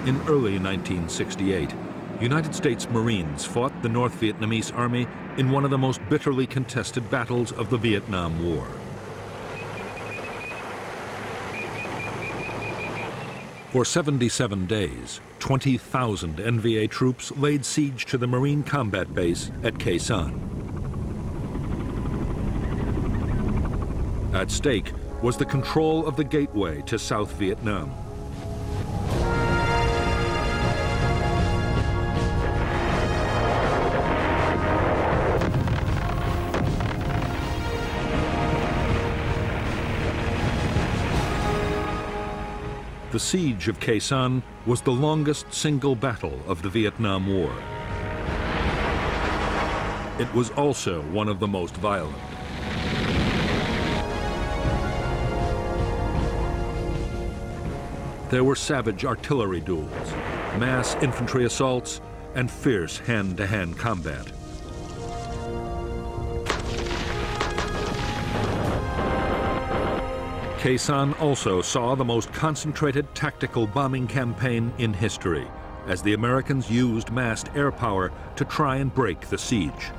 In early 1968, United States Marines fought the North Vietnamese Army in one of the most bitterly contested battles of the Vietnam War. For 77 days, 20,000 NVA troops laid siege to the Marine combat base at Khe Sanh. At stake was the control of the gateway to South Vietnam. The siege of Khe Sanh was the longest single battle of the Vietnam War. It was also one of the most violent. There were savage artillery duels, mass infantry assaults, and fierce hand-to-hand combat. Khe Sanh also saw the most concentrated tactical bombing campaign in history, as the Americans used massed air power to try and break the siege.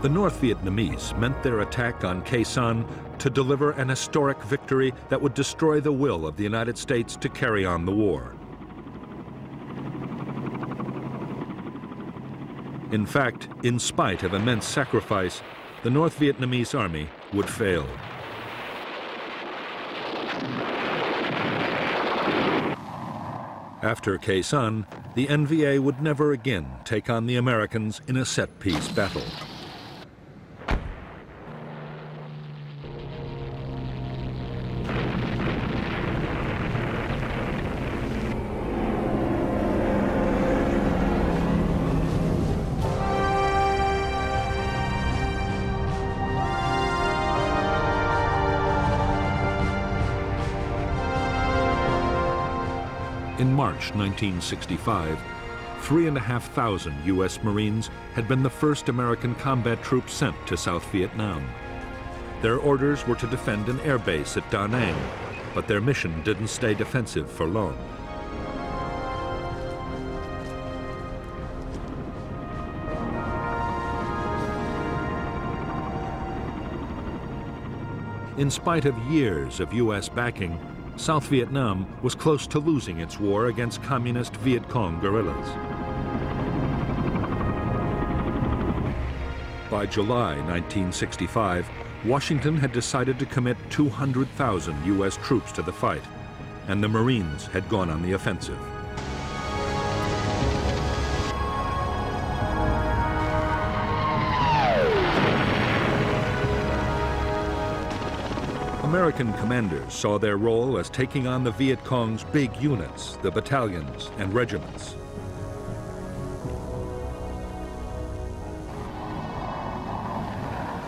The North Vietnamese meant their attack on Khe Sanh to deliver an historic victory that would destroy the will of the United States to carry on the war. In fact, in spite of immense sacrifice, the North Vietnamese army would fail. After Khe Sanh, the NVA would never again take on the Americans in a set-piece battle. In March 1965, 3,500 U.S. Marines had been the first American combat troops sent to South Vietnam. Their orders were to defend an air base at Da Nang, but their mission didn't stay defensive for long. In spite of years of U.S. backing, South Vietnam was close to losing its war against communist Viet Cong guerrillas. By July 1965, Washington had decided to commit 200,000 U.S. troops to the fight, and the Marines had gone on the offensive. American commanders saw their role as taking on the Viet Cong's big units, the battalions and regiments.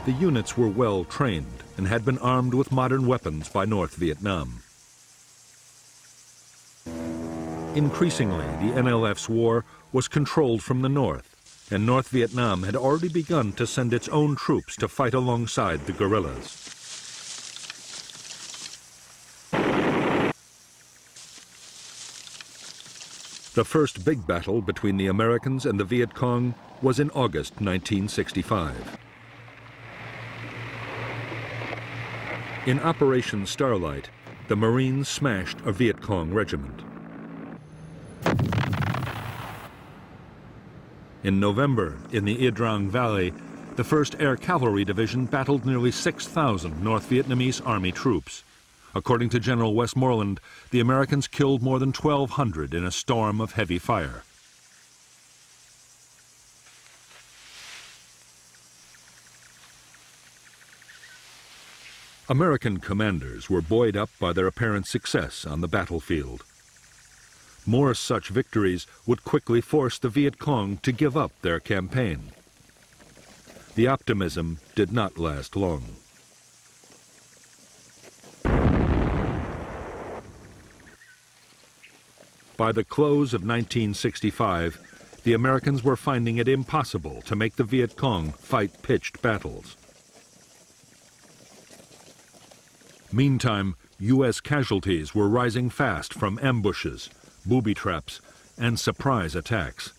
The units were well trained and had been armed with modern weapons by North Vietnam. Increasingly, the NLF's war was controlled from the north, and North Vietnam had already begun to send its own troops to fight alongside the guerrillas. The first big battle between the Americans and the Viet Cong was in August 1965. In Operation Starlight, the Marines smashed a Viet Cong regiment. In November, in the Ia Drang Valley, the 1st Air Cavalry Division battled nearly 6,000 North Vietnamese Army troops. According to General Westmoreland, the Americans killed more than 1,200 in a storm of heavy fire. American commanders were buoyed up by their apparent success on the battlefield. More such victories would quickly force the Viet Cong to give up their campaign. The optimism did not last long. By the close of 1965, the Americans were finding it impossible to make the Viet Cong fight pitched battles. Meantime, U.S. casualties were rising fast from ambushes, booby traps, and surprise attacks.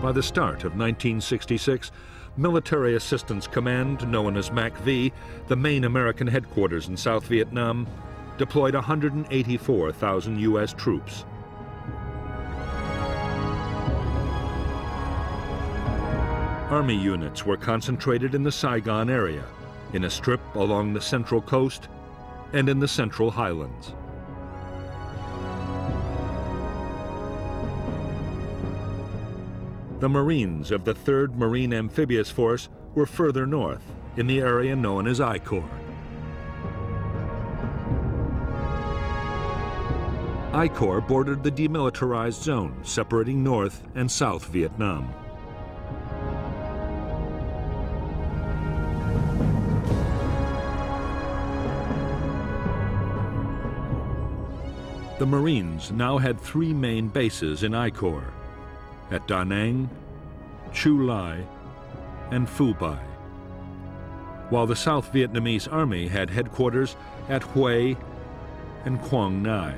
By the start of 1966, Military Assistance Command, known as MACV, the main American headquarters in South Vietnam, deployed 184,000 U.S. troops. Army units were concentrated in the Saigon area, in a strip along the central coast, and in the central highlands. The Marines of the 3rd Marine Amphibious Force were further north, in the area known as I Corps. I Corps bordered the demilitarized zone, separating North and South Vietnam. The Marines now had 3 main bases in I Corps, at Da Nang, Chu Lai, and Phu Bai, while the South Vietnamese Army had headquarters at Hue and Quang Ngai.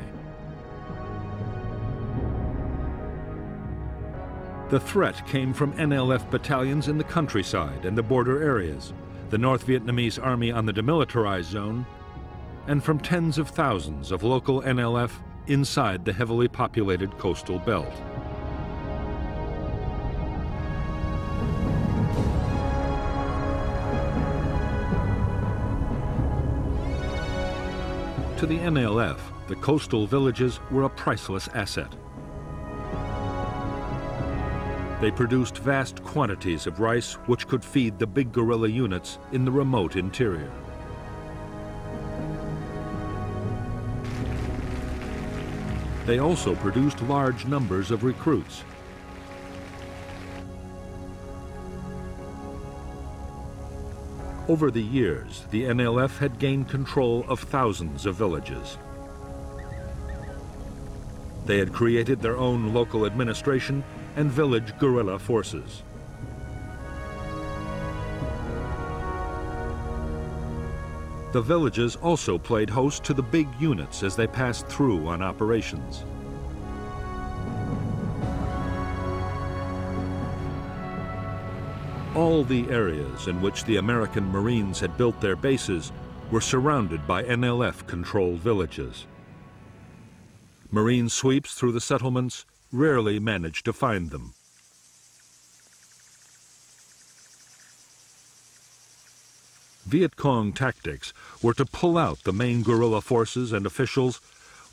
The threat came from NLF battalions in the countryside and the border areas, the North Vietnamese Army on the demilitarized zone, and from tens of thousands of local NLF inside the heavily populated coastal belt. To the NLF, the coastal villages were a priceless asset. They produced vast quantities of rice which could feed the big guerrilla units in the remote interior. They also produced large numbers of recruits. Over the years, the NLF had gained control of thousands of villages. They had created their own local administration and village guerrilla forces. The villages also played host to the big units as they passed through on operations. All the areas in which the American Marines had built their bases were surrounded by NLF-controlled villages. Marine sweeps through the settlements rarely managed to find them. Viet Cong tactics were to pull out the main guerrilla forces and officials,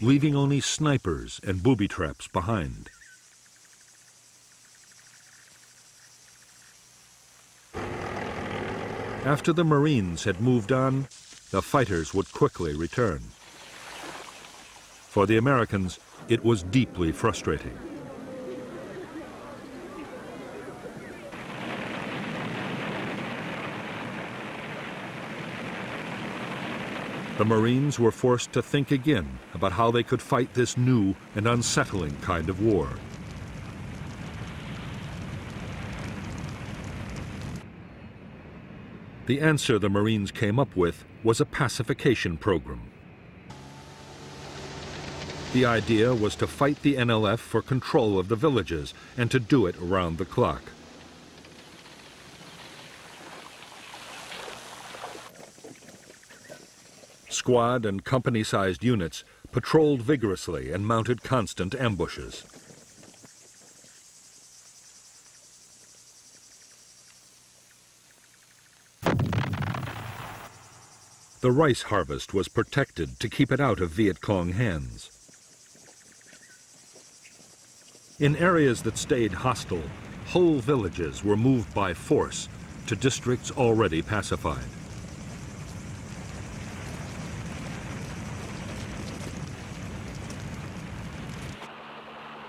leaving only snipers and booby traps behind. After the Marines had moved on, the fighters would quickly return. For the Americans, it was deeply frustrating. The Marines were forced to think again about how they could fight this new and unsettling kind of war. The answer the Marines came up with was a pacification program. The idea was to fight the NLF for control of the villages and to do it around the clock. Squad and company-sized units patrolled vigorously and mounted constant ambushes. The rice harvest was protected to keep it out of Viet Cong hands. In areas that stayed hostile, whole villages were moved by force to districts already pacified.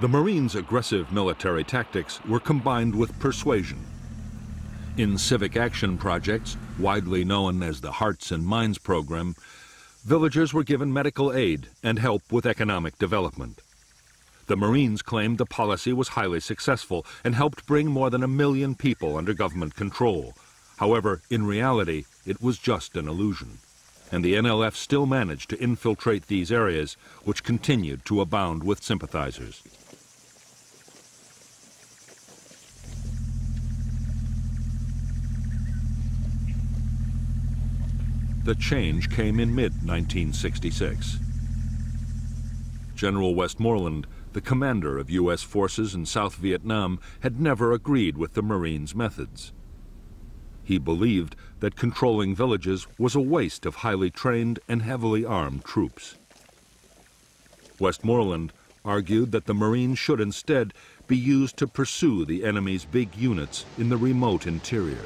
The Marines' aggressive military tactics were combined with persuasion. In civic action projects, widely known as the Hearts and Minds program, villagers were given medical aid and help with economic development. The Marines claimed the policy was highly successful and helped bring more than 1 million people under government control. However, in reality, it was just an illusion, and the NLF still managed to infiltrate these areas, which continued to abound with sympathizers. The change came in mid-1966. General Westmoreland, the commander of U.S. forces in South Vietnam, had never agreed with the Marines' methods. He believed that controlling villages was a waste of highly trained and heavily armed troops. Westmoreland argued that the Marines should instead be used to pursue the enemy's big units in the remote interior.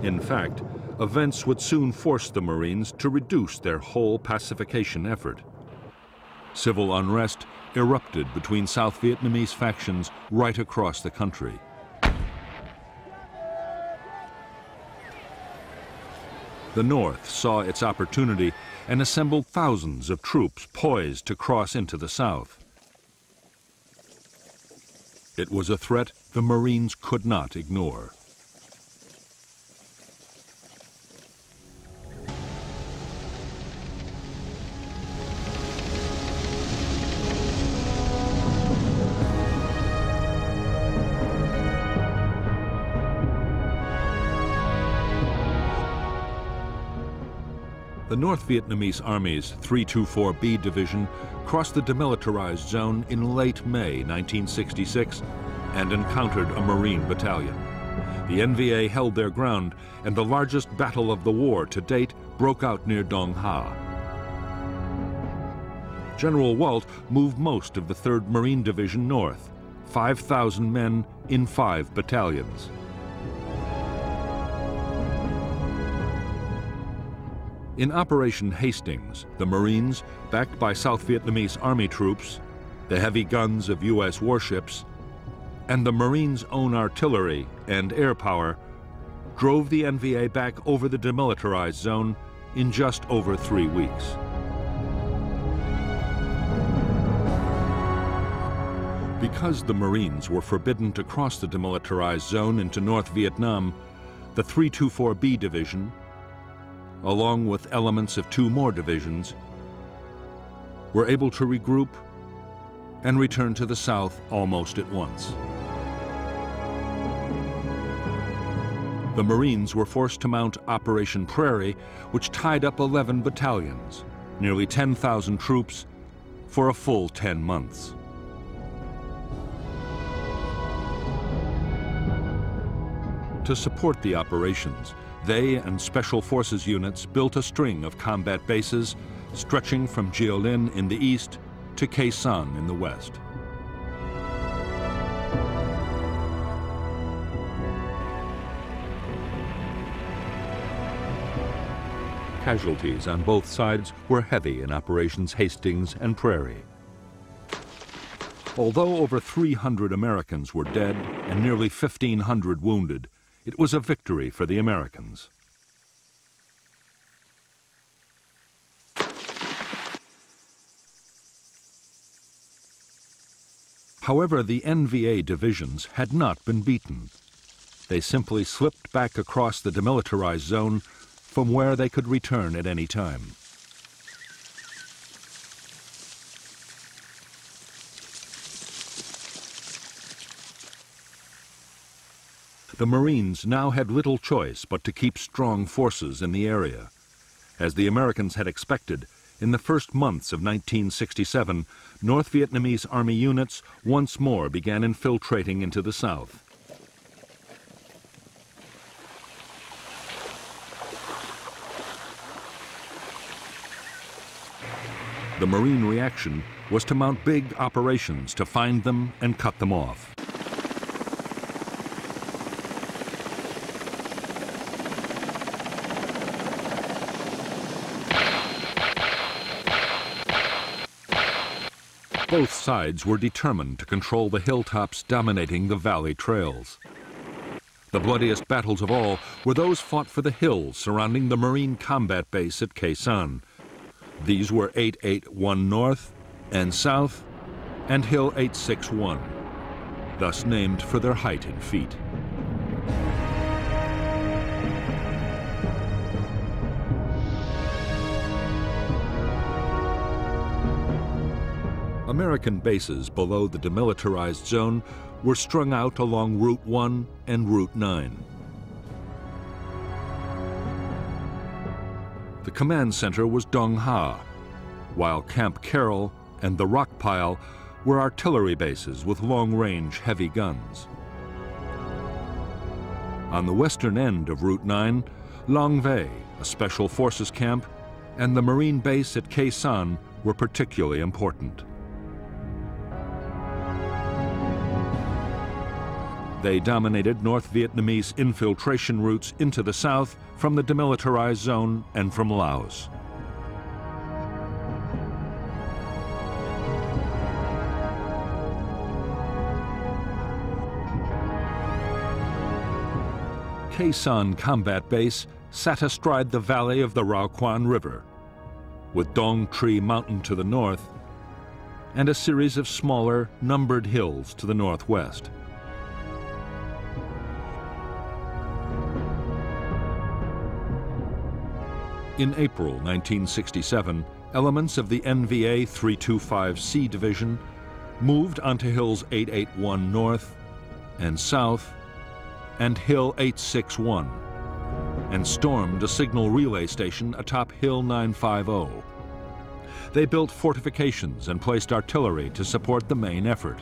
In fact, events would soon force the Marines to reduce their whole pacification effort. Civil unrest erupted between South Vietnamese factions right across the country. The North saw its opportunity and assembled thousands of troops poised to cross into the South. It was a threat the Marines could not ignore. The North Vietnamese Army's 324B Division crossed the demilitarized zone in late May 1966 and encountered a Marine battalion. The NVA held their ground, and the largest battle of the war to date broke out near Dong Ha. General Walt moved most of the 3rd Marine Division north, 5,000 men in 5 battalions. In Operation Hastings, the Marines, backed by South Vietnamese Army troops, the heavy guns of U.S. warships, and the Marines' own artillery and air power, drove the NVA back over the demilitarized zone in just over 3 weeks. Because the Marines were forbidden to cross the demilitarized zone into North Vietnam, the 324B Division, along with elements of 2 more divisions, were able to regroup and return to the south almost at once. The Marines were forced to mount Operation Prairie, which tied up 11 battalions, nearly 10,000 troops, for a full 10 months. To support the operations, they and Special Forces units built a string of combat bases stretching from Jiolin in the east to Khe Sanh in the west. Casualties on both sides were heavy in Operations Hastings and Prairie. Although over 300 Americans were dead and nearly 1,500 wounded, it was a victory for the Americans. However, the NVA divisions had not been beaten. They simply slipped back across the demilitarized zone from where they could return at any time. The Marines now had little choice but to keep strong forces in the area. As the Americans had expected, in the first months of 1967, North Vietnamese Army units once more began infiltrating into the south. The Marine reaction was to mount big operations to find them and cut them off. Both sides were determined to control the hilltops dominating the valley trails. The bloodiest battles of all were those fought for the hills surrounding the Marine combat base at Khe Sanh. These were 881 North and South and Hill 861, thus named for their height in feet. American bases below the demilitarized zone were strung out along Route 1 and Route 9. The command center was Dong Ha, while Camp Carroll and the Rock Pile were artillery bases with long-range heavy guns. On the western end of Route 9, Long Vei, a special forces camp, and the Marine base at Khe Sanh were particularly important. They dominated North Vietnamese infiltration routes into the south from the demilitarized zone and from Laos. Khe Sanh Combat Base sat astride the valley of the Rao Quan River, with Dong Tri Mountain to the north and a series of smaller, numbered hills to the northwest. In April 1967, elements of the NVA 325C Division moved onto Hills 881 North and South and Hill 861 and stormed a signal relay station atop Hill 950. They built fortifications and placed artillery to support the main effort.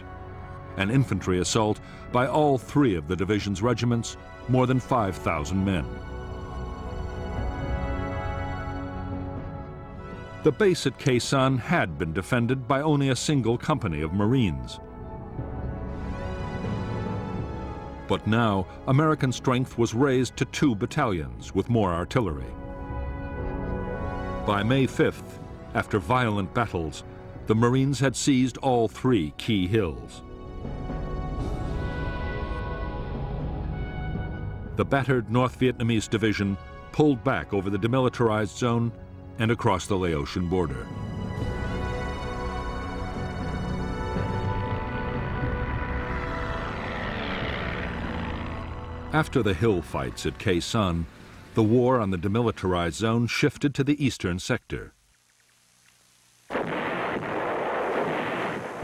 An infantry assault by all three of the division's regiments, more than 5,000 men. The base at Khe Sanh had been defended by only a single company of Marines. But now, American strength was raised to 2 battalions with more artillery. By May 5th, after violent battles, the Marines had seized all 3 key hills. The battered North Vietnamese division pulled back over the demilitarized zone and across the Laotian border. After the hill fights at Khe Sanh, the war on the demilitarized zone shifted to the eastern sector.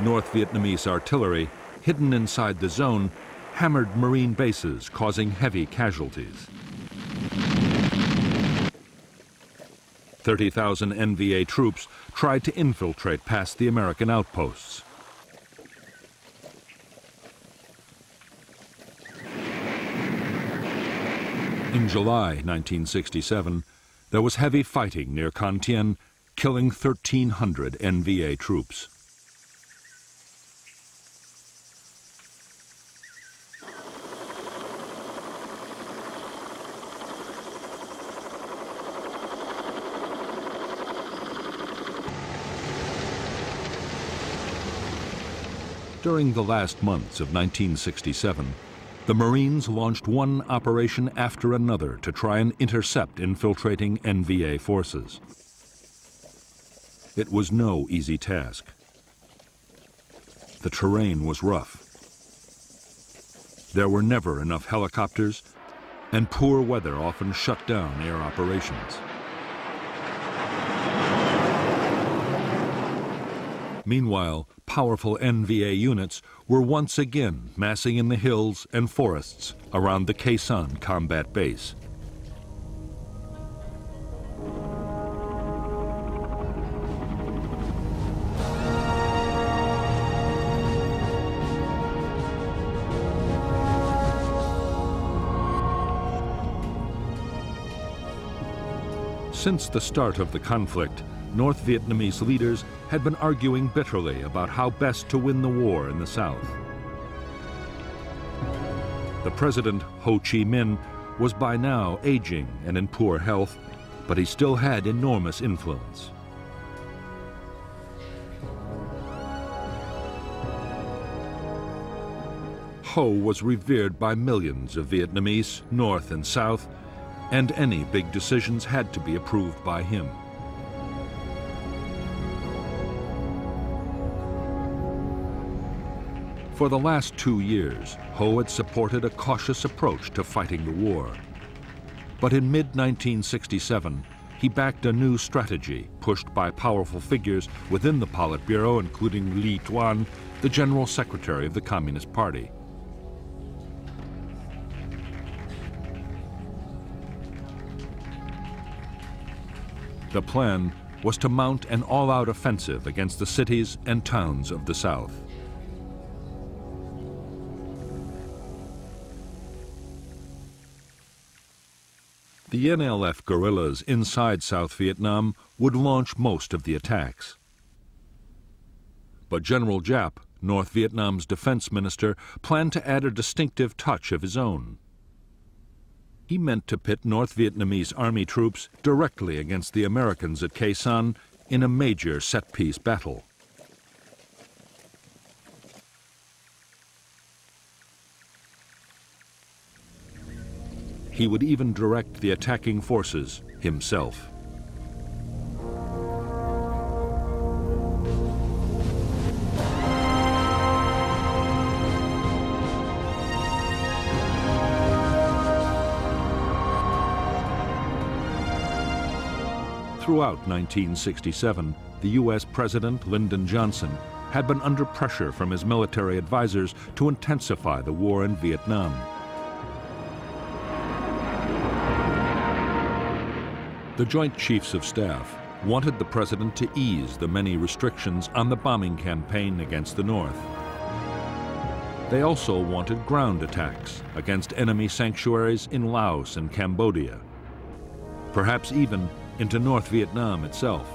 North Vietnamese artillery, hidden inside the zone, hammered Marine bases, causing heavy casualties. 30,000 NVA troops tried to infiltrate past the American outposts. In July 1967, there was heavy fighting near Con Thien, killing 1,300 NVA troops. During the last months of 1967, the Marines launched one operation after another to try and intercept infiltrating NVA forces. It was no easy task. The terrain was rough. There were never enough helicopters, and poor weather often shut down air operations. Meanwhile, powerful NVA units were once again massing in the hills and forests around the Khe Sanh combat base. Since the start of the conflict, North Vietnamese leaders had been arguing bitterly about how best to win the war in the south. The president, Ho Chi Minh, was by now aging and in poor health, but he still had enormous influence. Ho was revered by millions of Vietnamese, North and South, and any big decisions had to be approved by him. For the last 2 years, Ho had supported a cautious approach to fighting the war. But in mid-1967, he backed a new strategy pushed by powerful figures within the Politburo, including Li Tuan, the General Secretary of the Communist Party. The plan was to mount an all-out offensive against the cities and towns of the South. The NLF guerrillas inside South Vietnam would launch most of the attacks. But General Giap, North Vietnam's defense minister, planned to add a distinctive touch of his own. He meant to pit North Vietnamese army troops directly against the Americans at Khe Sanh in a major set-piece battle. He would even direct the attacking forces himself. Throughout 1967, the U.S. President Lyndon Johnson had been under pressure from his military advisors to intensify the war in Vietnam. The Joint Chiefs of Staff wanted the president to ease the many restrictions on the bombing campaign against the North. They also wanted ground attacks against enemy sanctuaries in Laos and Cambodia, perhaps even into North Vietnam itself.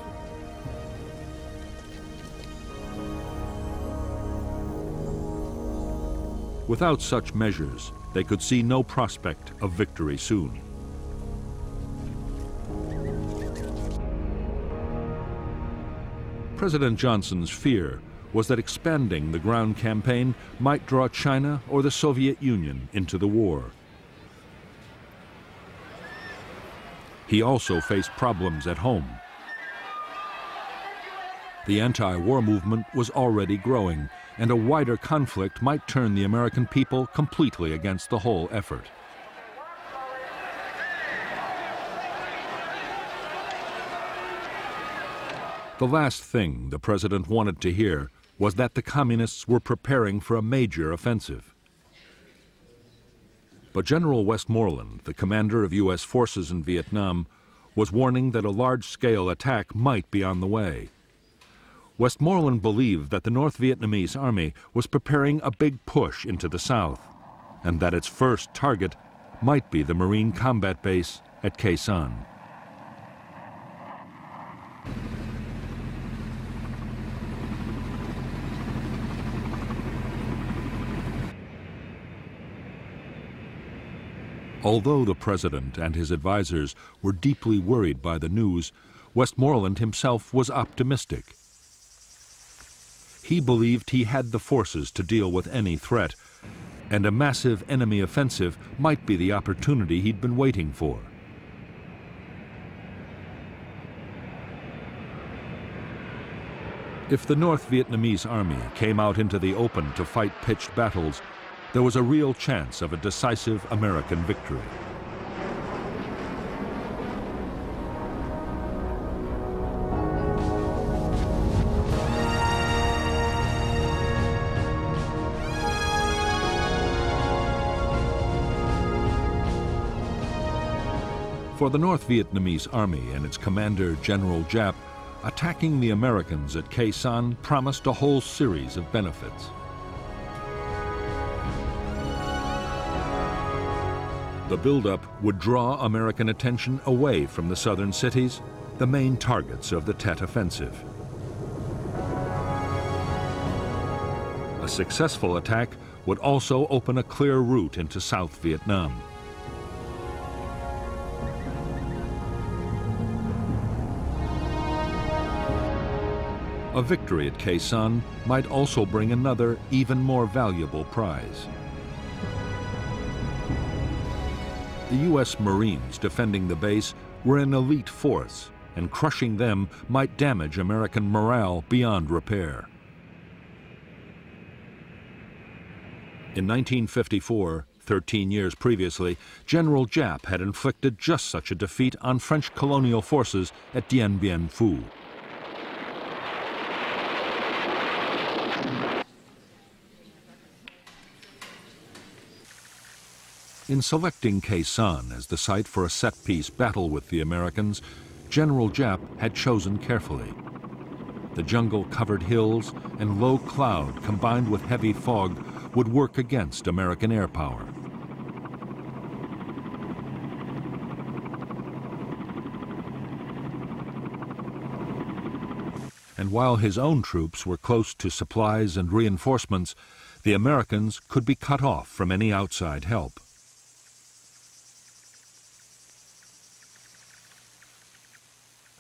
Without such measures, they could see no prospect of victory soon. President Johnson's fear was that expanding the ground campaign might draw China or the Soviet Union into the war. He also faced problems at home. The anti-war movement was already growing, and a wider conflict might turn the American people completely against the whole effort. The last thing the president wanted to hear was that the communists were preparing for a major offensive. But General Westmoreland, the commander of U.S. forces in Vietnam, was warning that a large-scale attack might be on the way. Westmoreland believed that the North Vietnamese army was preparing a big push into the south, and that its first target might be the Marine combat base at Khe Sanh. Although the president and his advisors were deeply worried by the news, Westmoreland himself was optimistic. He believed he had the forces to deal with any threat, and a massive enemy offensive might be the opportunity he'd been waiting for. If the North Vietnamese army came out into the open to fight pitched battles, there was a real chance of a decisive American victory. For the North Vietnamese army and its commander, General Giap, attacking the Americans at Khe Sanh promised a whole series of benefits. The buildup would draw American attention away from the southern cities, the main targets of the Tet Offensive. A successful attack would also open a clear route into South Vietnam. A victory at Khe Sanh might also bring another, even more valuable prize: The U.S. Marines defending the base were an elite force, and crushing them might damage American morale beyond repair. In 1954, 13 years previously, General Giap had inflicted just such a defeat on French colonial forces at Dien Bien Phu. In selecting Khe Sanh as the site for a set-piece battle with the Americans, General Giap had chosen carefully. The jungle-covered hills and low cloud combined with heavy fog would work against American air power. And while his own troops were close to supplies and reinforcements, the Americans could be cut off from any outside help.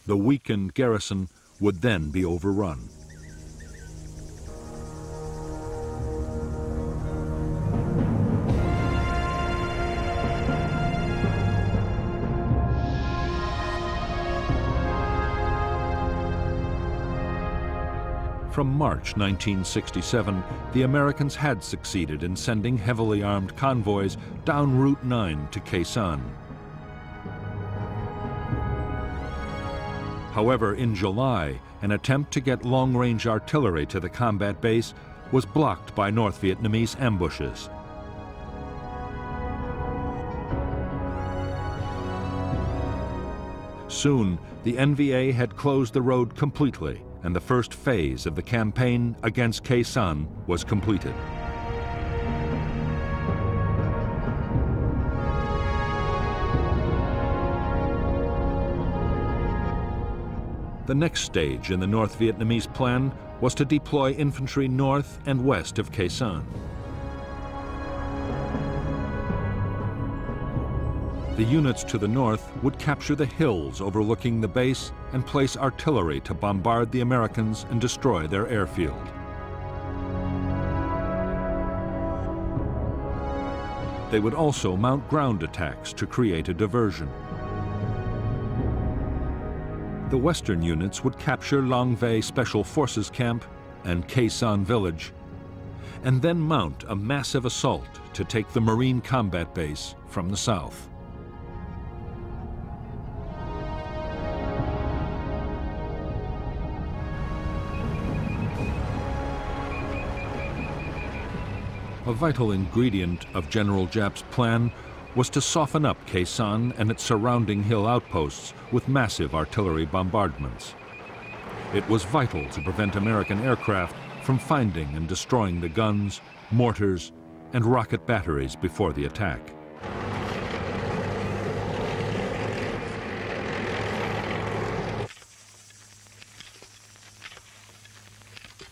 The weakened garrison would then be overrun. From March 1967, the Americans had succeeded in sending heavily armed convoys down Route 9 to Khe Sanh. However, in July, an attempt to get long-range artillery to the combat base was blocked by North Vietnamese ambushes. Soon, the NVA had closed the road completely, and the first phase of the campaign against Khe Sanh was completed. The next stage in the North Vietnamese plan was to deploy infantry north and west of Khe Sanh. The units to the north would capture the hills overlooking the base and place artillery to bombard the Americans and destroy their airfield. They would also mount ground attacks to create a diversion. The western units would capture Long Vei Special Forces Camp and Khe Sanh Village, and then mount a massive assault to take the Marine combat base from the south. A vital ingredient of General Giap's plan was to soften up Khe Sanh and its surrounding hill outposts with massive artillery bombardments. It was vital to prevent American aircraft from finding and destroying the guns, mortars, and rocket batteries before the attack.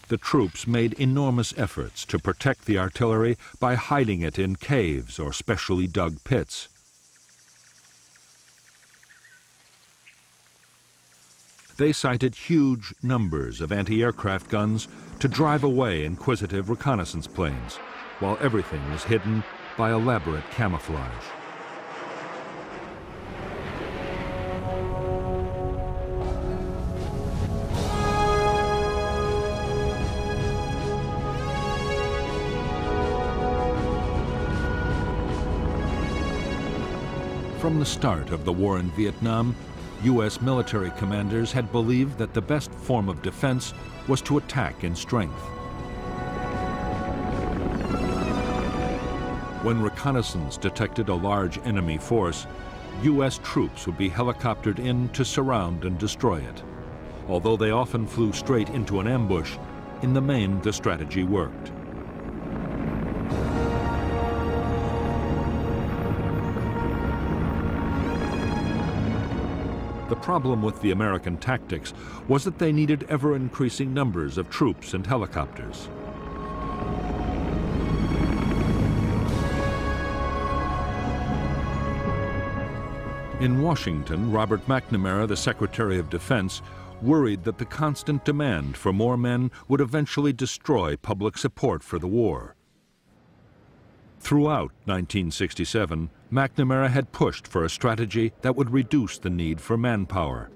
The troops made enormous efforts to protect the artillery by hiding it in caves or specially dug pits. They sighted huge numbers of anti-aircraft guns to drive away inquisitive reconnaissance planes, while everything was hidden by elaborate camouflage. From the start of the war in Vietnam, U.S. military commanders had believed that the best form of defense was to attack in strength. When reconnaissance detected a large enemy force, U.S. troops would be helicoptered in to surround and destroy it. Although they often flew straight into an ambush, in the main the strategy worked. The problem with the American tactics was that they needed ever-increasing numbers of troops and helicopters. In Washington, Robert McNamara, the Secretary of Defense, worried that the constant demand for more men would eventually destroy public support for the war. Throughout 1967, McNamara had pushed for a strategy that would reduce the need for manpower.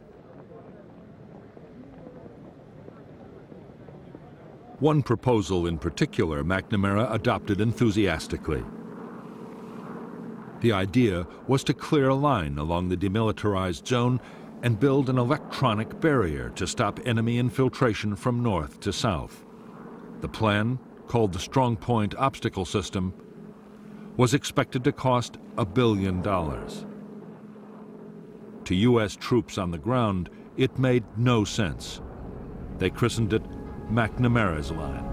One proposal in particular McNamara adopted enthusiastically. The idea was to clear a line along the demilitarized zone and build an electronic barrier to stop enemy infiltration from north to south. The plan, called the Strong Point Obstacle System, was expected to cost $1 billion. To U.S. troops on the ground, it made no sense. They christened it McNamara's Line.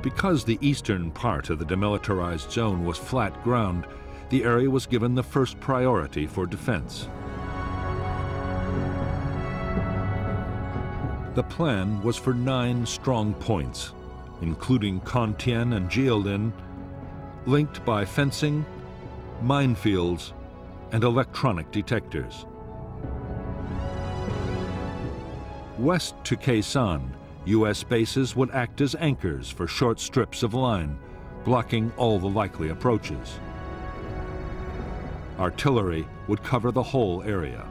Because the eastern part of the demilitarized zone was flat ground, the area was given the first priority for defense. The plan was for 9 strong points, including Con Thien and Jiaolin, linked by fencing, minefields, and electronic detectors. West to Khe Sanh, U.S. bases would act as anchors for short strips of line, blocking all the likely approaches. Artillery would cover the whole area.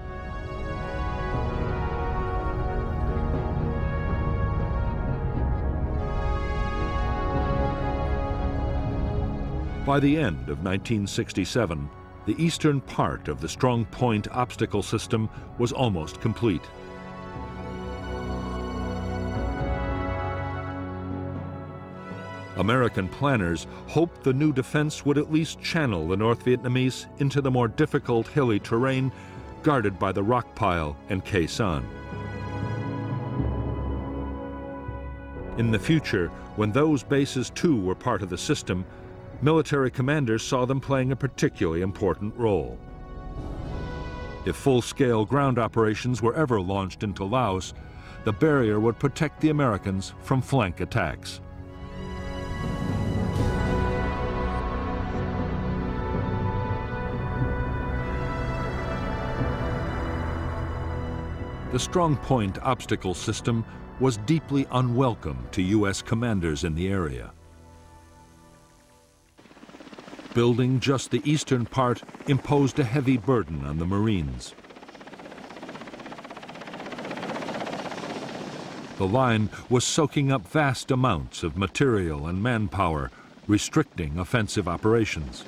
By the end of 1967, the eastern part of the Strong Point Obstacle System was almost complete. American planners hoped the new defense would at least channel the North Vietnamese into the more difficult hilly terrain guarded by the rock pile and Khe Sanh. In the future, when those bases too were part of the system, military commanders saw them playing a particularly important role. If full-scale ground operations were ever launched into Laos, the barrier would protect the Americans from flank attacks. The Strong Point Obstacle System was deeply unwelcome to U.S. commanders in the area. Building just the eastern part imposed a heavy burden on the Marines. The line was soaking up vast amounts of material and manpower, restricting offensive operations.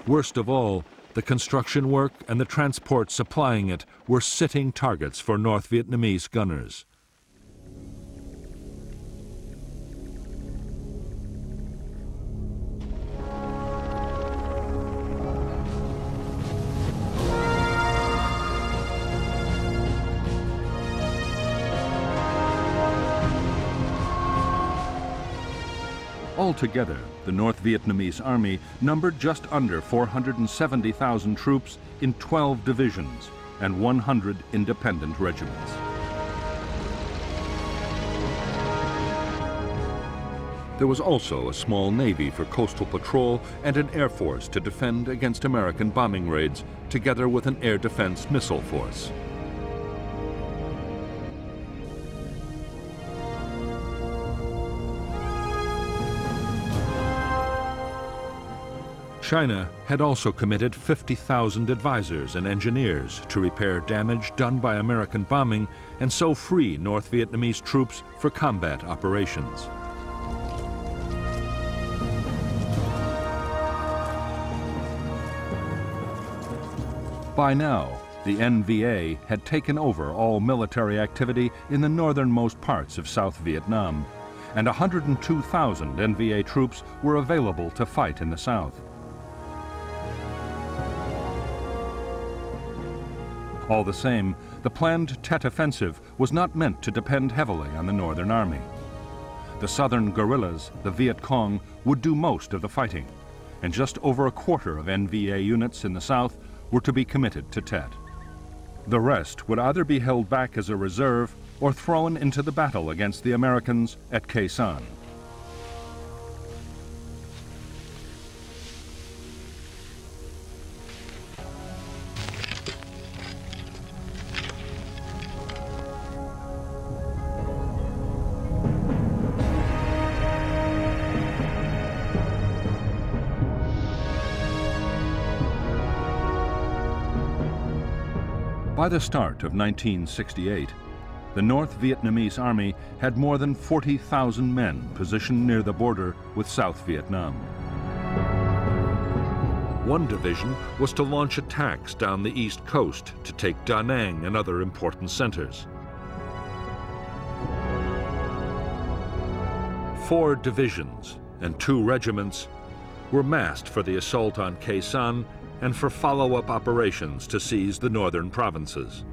Worst of all, the construction work and the transport supplying it were sitting targets for North Vietnamese gunners. Altogether, the North Vietnamese army numbered just under 470,000 troops in 12 divisions and 100 independent regiments. There was also a small navy for coastal patrol and an air force to defend against American bombing raids, together with an air defense missile force. China had also committed 50,000 advisors and engineers to repair damage done by American bombing and so free North Vietnamese troops for combat operations. By now, the NVA had taken over all military activity in the northernmost parts of South Vietnam, and 102,000 NVA troops were available to fight in the south. All the same, the planned Tet Offensive was not meant to depend heavily on the Northern Army. The southern guerrillas, the Viet Cong, would do most of the fighting, and just over a quarter of NVA units in the south were to be committed to Tet. The rest would either be held back as a reserve or thrown into the battle against the Americans at Khe Sanh. By the start of 1968, the North Vietnamese Army had more than 40,000 men positioned near the border with South Vietnam. One division was to launch attacks down the east coast to take Da Nang and other important centers. 4 divisions and 2 regiments were massed for the assault on Khe Sanh and for follow-up operations to seize the northern provinces.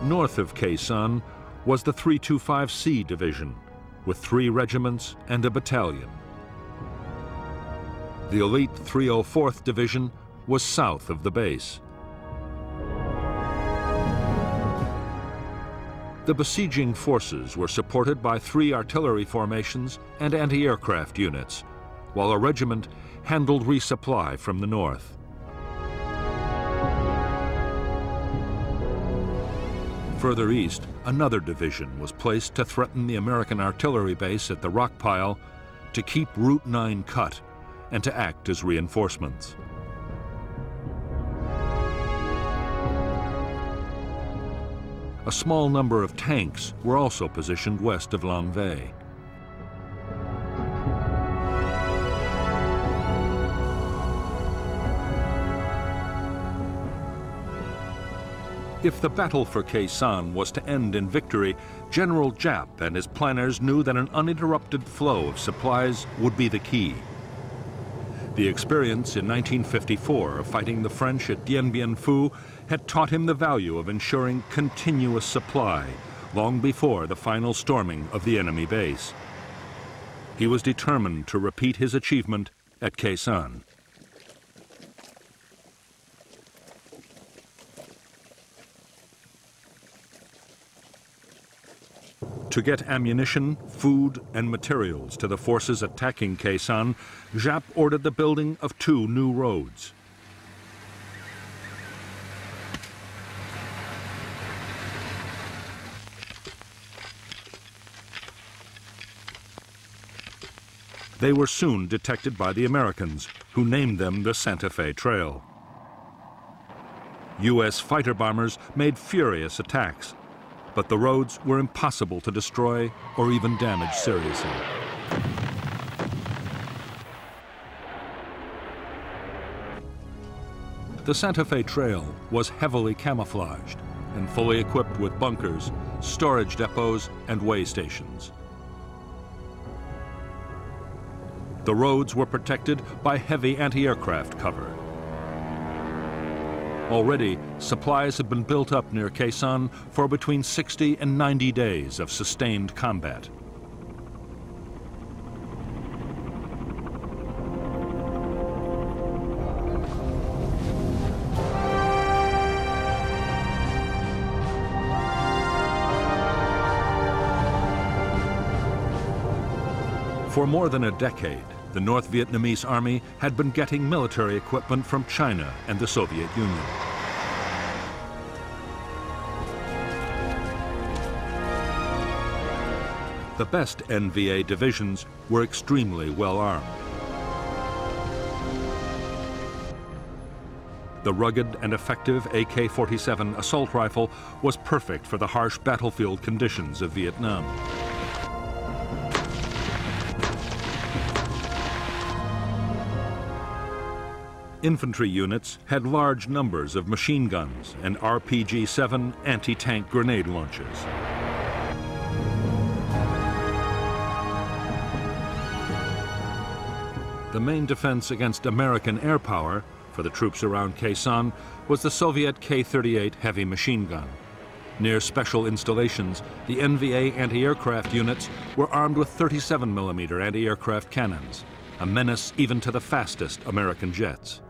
North of Khe Sanh was the 325C Division, with 3 regiments and a battalion. The elite 304th Division was south of the base. The besieging forces were supported by 3 artillery formations and anti-aircraft units, while a regiment handled resupply from the north. Further east, another division was placed to threaten the American artillery base at the rock pile, to keep Route 9 cut, and to act as reinforcements. A small number of tanks were also positioned west of Lang Vei. If the battle for Khe Sanh was to end in victory, General Giap and his planners knew that an uninterrupted flow of supplies would be the key. The experience in 1954 of fighting the French at Dien Bien Phu had taught him the value of ensuring continuous supply long before the final storming of the enemy base. He was determined to repeat his achievement at Khe Sanh. To get ammunition, food, and materials to the forces attacking Khe Sanh, Giap ordered the building of 2 new roads. They were soon detected by the Americans, who named them the Santa Fe Trail. U.S. fighter bombers made furious attacks, but the roads were impossible to destroy or even damage seriously. The Santa Fe Trail was heavily camouflaged and fully equipped with bunkers, storage depots, and way stations. The roads were protected by heavy anti-aircraft cover. Already, supplies had been built up near Khe Sanh for between 60 and 90 days of sustained combat. For more than a decade, the North Vietnamese Army had been getting military equipment from China and the Soviet Union. The best NVA divisions were extremely well armed. The rugged and effective AK-47 assault rifle was perfect for the harsh battlefield conditions of Vietnam. Infantry units had large numbers of machine guns and RPG-7 anti-tank grenade launchers. The main defense against American air power for the troops around Khe Sanh was the Soviet K-38 heavy machine gun. Near special installations, the NVA anti-aircraft units were armed with 37mm anti-aircraft cannons, a menace even to the fastest American jets.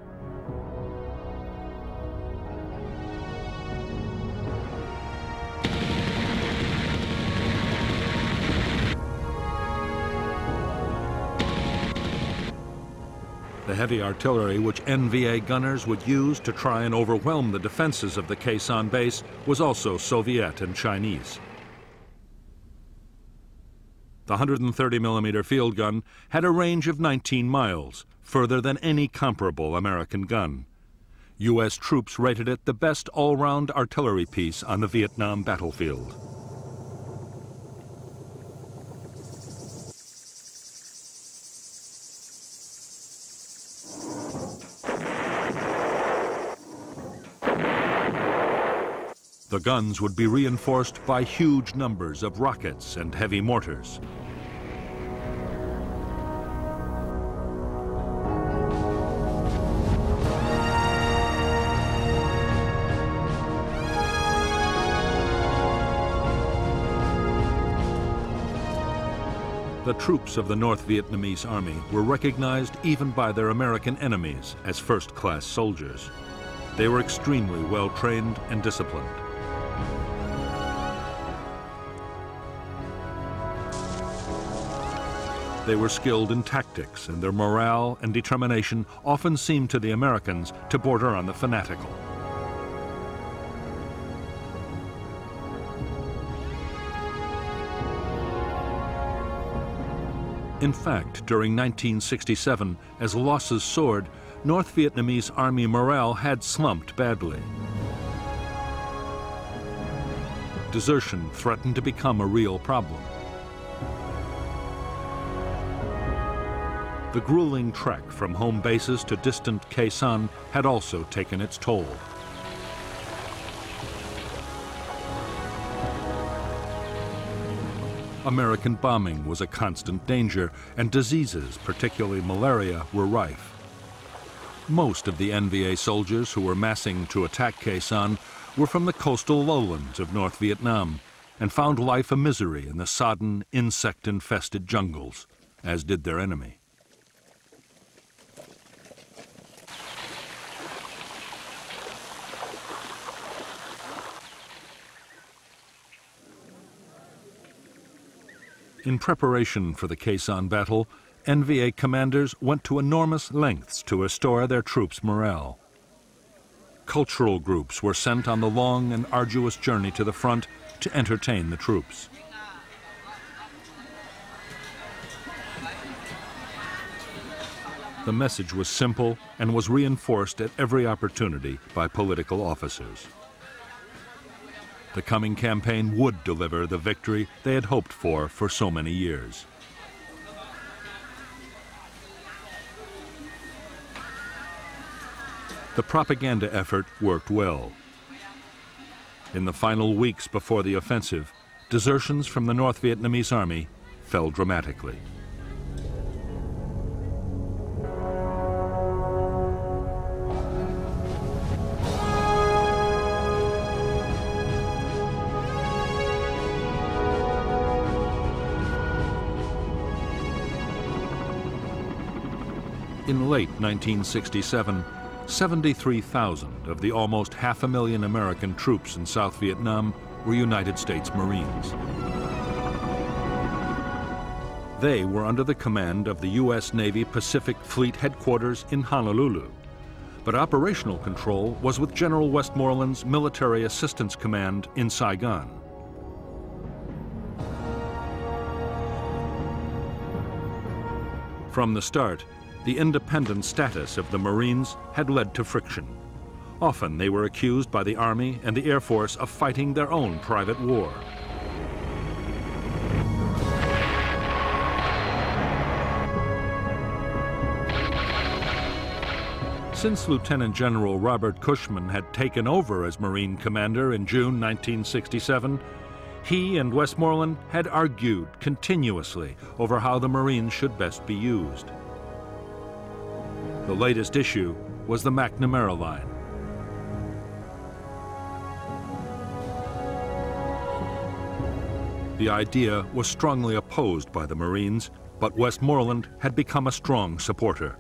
The heavy artillery which NVA gunners would use to try and overwhelm the defenses of the Khe Sanh base was also Soviet and Chinese. The 130mm field gun had a range of 19 miles, further than any comparable American gun. U.S. troops rated it the best all-round artillery piece on the Vietnam battlefield. The guns would be reinforced by huge numbers of rockets and heavy mortars. The troops of the North Vietnamese Army were recognized even by their American enemies as first-class soldiers. They were extremely well-trained and disciplined. They were skilled in tactics, and their morale and determination often seemed to the Americans to border on the fanatical. In fact, during 1967, as losses soared, North Vietnamese Army morale had slumped badly. Desertion threatened to become a real problem. The grueling trek from home bases to distant Khe Sanh had also taken its toll. American bombing was a constant danger, and diseases, particularly malaria, were rife. Most of the NVA soldiers who were massing to attack Khe Sanh were from the coastal lowlands of North Vietnam and found life a misery in the sodden, insect-infested jungles, as did their enemy. In preparation for the Khe Sanh battle, NVA commanders went to enormous lengths to restore their troops' morale. Cultural groups were sent on the long and arduous journey to the front to entertain the troops. The message was simple and was reinforced at every opportunity by political officers. The coming campaign would deliver the victory they had hoped for so many years. The propaganda effort worked well. In the final weeks before the offensive, desertions from the North Vietnamese Army fell dramatically. In late 1967, 73,000 of the almost 500,000 American troops in South Vietnam were United States Marines. They were under the command of the U.S. Navy Pacific Fleet Headquarters in Honolulu, but operational control was with General Westmoreland's Military Assistance Command in Saigon. From the start, the independent status of the Marines had led to friction. Often they were accused by the Army and the Air Force of fighting their own private war. Since Lieutenant General Robert Cushman had taken over as Marine Commander in June 1967, he and Westmoreland had argued continuously over how the Marines should best be used. The latest issue was the McNamara Line. The idea was strongly opposed by the Marines, but Westmoreland had become a strong supporter.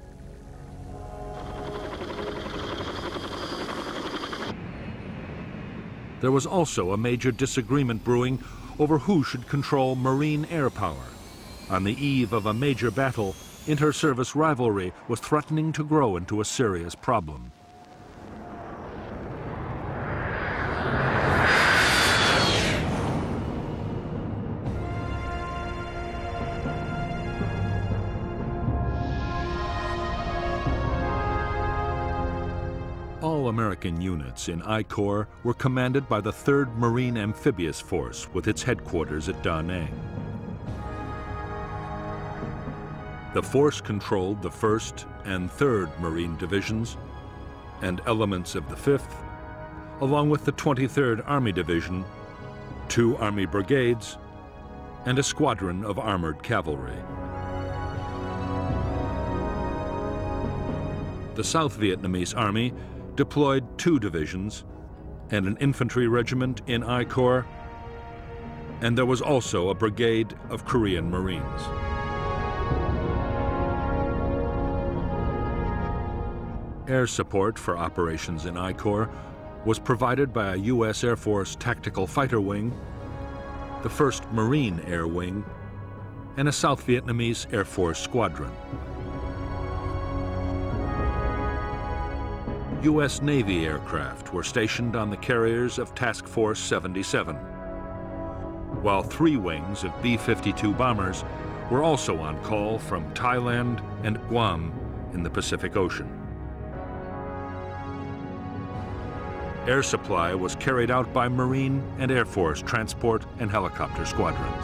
There was also a major disagreement brewing over who should control Marine air power. On the eve of a major battle, inter-service rivalry was threatening to grow into a serious problem. American units in I Corps were commanded by the 3rd Marine Amphibious Force with its headquarters at Da Nang. The force controlled the 1st and 3rd Marine Divisions and elements of the 5th, along with the 23rd Army Division, 2 Army brigades, and a squadron of armored cavalry. The South Vietnamese Army deployed 2 divisions and an infantry regiment in I Corps, and there was also a brigade of Korean Marines. Air support for operations in I Corps was provided by a U.S. Air Force Tactical Fighter Wing, the 1st Marine Air Wing, and a South Vietnamese Air Force Squadron. U.S. Navy aircraft were stationed on the carriers of Task Force 77, while 3 wings of B-52 bombers were also on call from Thailand and Guam in the Pacific Ocean. Air supply was carried out by Marine and Air Force transport and helicopter squadrons.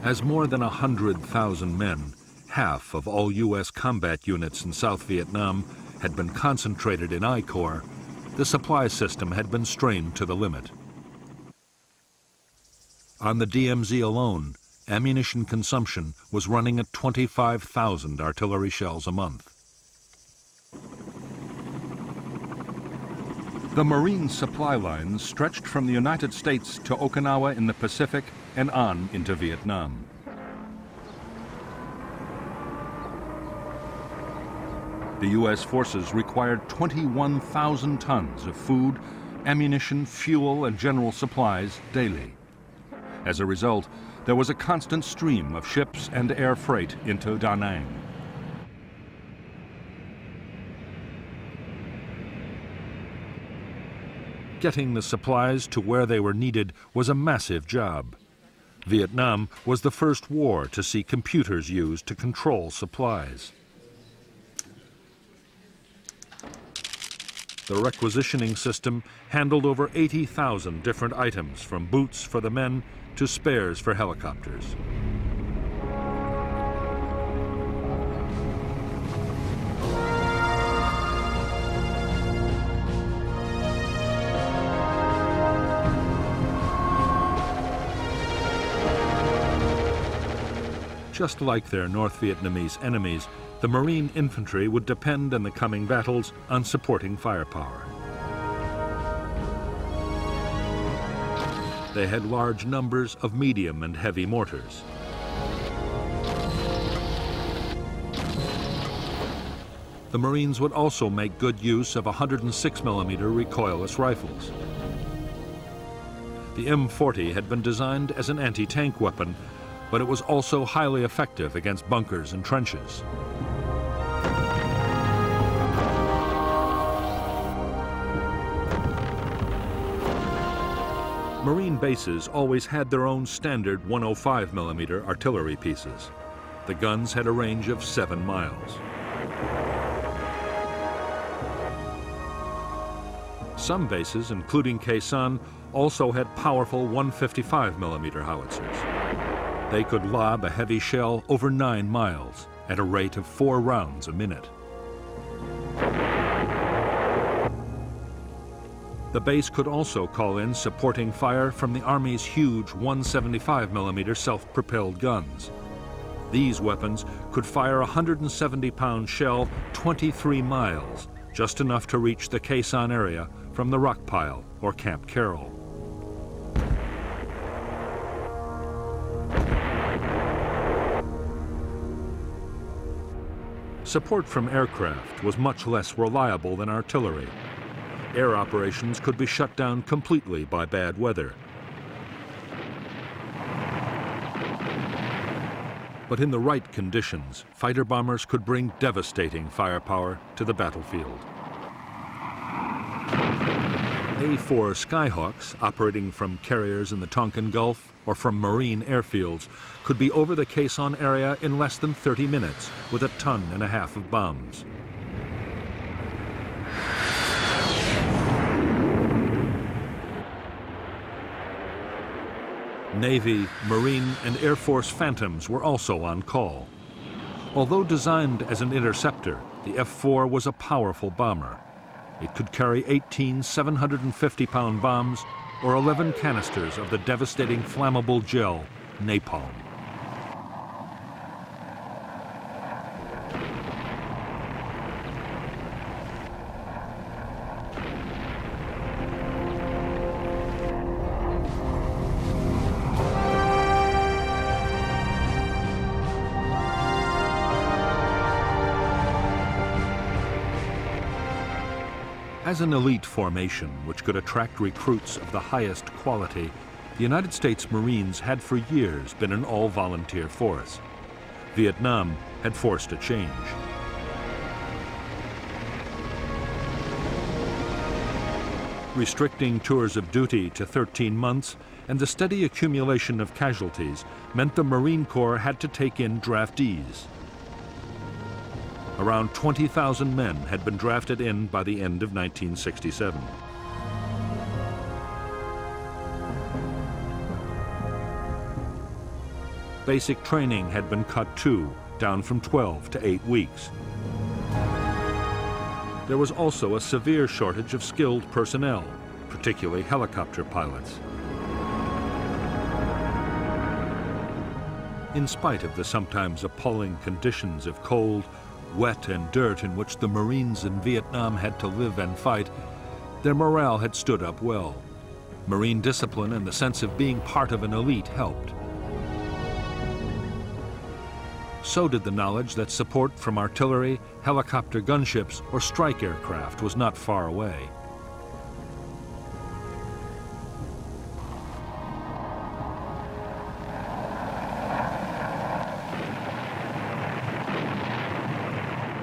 As more than 100,000 men, half of all U.S. combat units in South Vietnam, had been concentrated in I Corps, the supply system had been strained to the limit. On the DMZ alone, ammunition consumption was running at 25,000 artillery shells a month. The Marine supply lines stretched from the United States to Okinawa in the Pacific and on into Vietnam. The U.S. forces required 21,000 tons of food, ammunition, fuel, and general supplies daily. As a result, there was a constant stream of ships and air freight into Da Nang. Getting the supplies to where they were needed was a massive job. Vietnam was the first war to see computers used to control supplies. The requisitioning system handled over 80,000 different items, from boots for the men to spares for helicopters. Just like their North Vietnamese enemies, the Marine infantry would depend in the coming battles on supporting firepower. They had large numbers of medium and heavy mortars. The Marines would also make good use of 106mm recoilless rifles. The M40 had been designed as an anti-tank weapon, but it was also highly effective against bunkers and trenches. Marine bases always had their own standard 105mm artillery pieces. The guns had a range of 7 miles. Some bases, including Khe Sanh, also had powerful 155mm howitzers. They could lob a heavy shell over 9 miles at a rate of 4 rounds a minute. The base could also call in supporting fire from the Army's huge 175mm self-propelled guns. These weapons could fire a 170-pound shell 23 miles, just enough to reach the Khe Sanh area from the rock pile or Camp Carroll. Support from aircraft was much less reliable than artillery. Air operations could be shut down completely by bad weather. But in the right conditions, fighter bombers could bring devastating firepower to the battlefield. A-4 Skyhawks, operating from carriers in the Tonkin Gulf or from marine airfields, could be over the Khe Sanh area in less than 30 minutes with 1.5 tons of bombs. Navy, Marine, and Air Force Phantoms were also on call. Although designed as an interceptor, the F-4 was a powerful bomber. It could carry 18 750-pound bombs or 11 canisters of the devastating flammable gel, napalm. As an elite formation which could attract recruits of the highest quality, the United States Marines had for years been an all-volunteer force. Vietnam had forced a change. Restricting tours of duty to 13 months and the steady accumulation of casualties meant the Marine Corps had to take in draftees. Around 20,000 men had been drafted in by the end of 1967. Basic training had been cut too, down from 12 to 8 weeks. There was also a severe shortage of skilled personnel, particularly helicopter pilots. In spite of the sometimes appalling conditions of cold, wet and dirt in which the Marines in Vietnam had to live and fight, their morale had stood up well. Marine discipline and the sense of being part of an elite helped. So did the knowledge that support from artillery, helicopter gunships, or strike aircraft was not far away.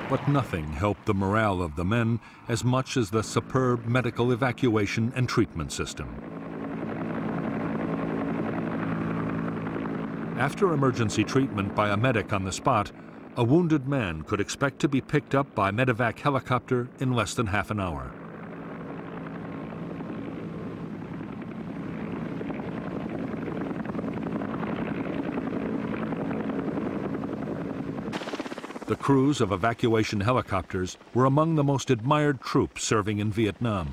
But nothing helped the morale of the men as much as the superb medical evacuation and treatment system. After emergency treatment by a medic on the spot, a wounded man could expect to be picked up by medevac helicopter in less than half an hour. The crews of evacuation helicopters were among the most admired troops serving in Vietnam.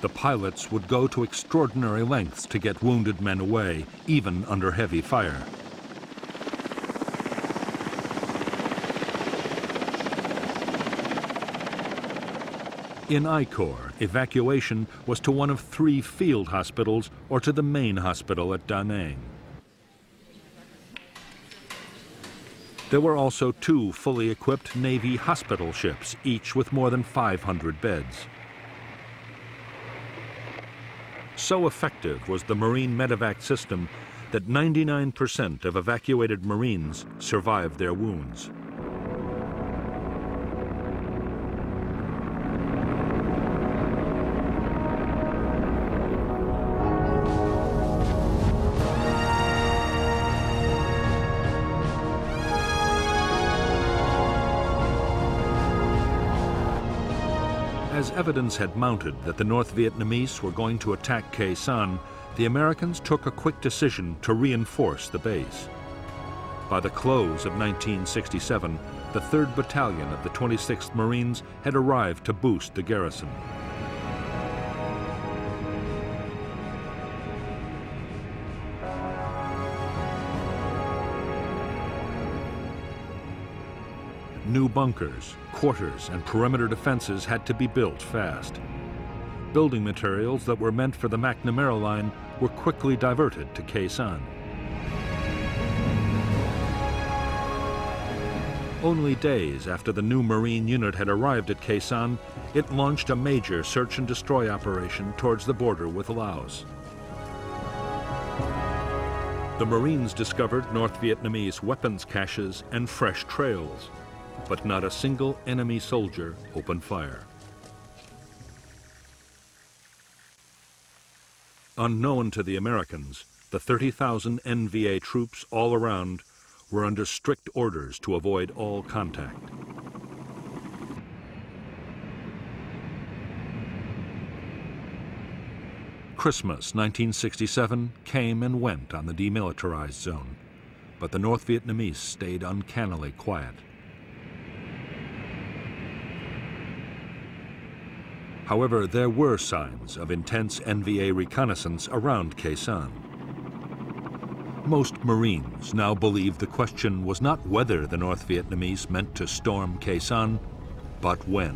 The pilots would go to extraordinary lengths to get wounded men away, even under heavy fire. In I Corps, evacuation was to one of 3 field hospitals or to the main hospital at Da Nang. There were also 2 fully equipped Navy hospital ships, each with more than 500 beds. So effective was the Marine medevac system that 99% of evacuated Marines survived their wounds. As evidence had mounted that the North Vietnamese were going to attack Khe Sanh, the Americans took a quick decision to reinforce the base. By the close of 1967, the 3rd Battalion of the 26th Marines had arrived to boost the garrison. New bunkers, quarters, and perimeter defenses had to be built fast. Building materials that were meant for the McNamara Line were quickly diverted to Khe Sanh. Only days after the new Marine unit had arrived at Khe Sanh, it launched a major search and destroy operation towards the border with Laos. The Marines discovered North Vietnamese weapons caches and fresh trails. but not a single enemy soldier opened fire. Unknown to the Americans, the 30,000 NVA troops all around were under strict orders to avoid all contact. Christmas 1967 came and went on the demilitarized zone, but the North Vietnamese stayed uncannily quiet. However, there were signs of intense NVA reconnaissance around Khe Sanh. Most Marines now believed the question was not whether the North Vietnamese meant to storm Khe Sanh, but when.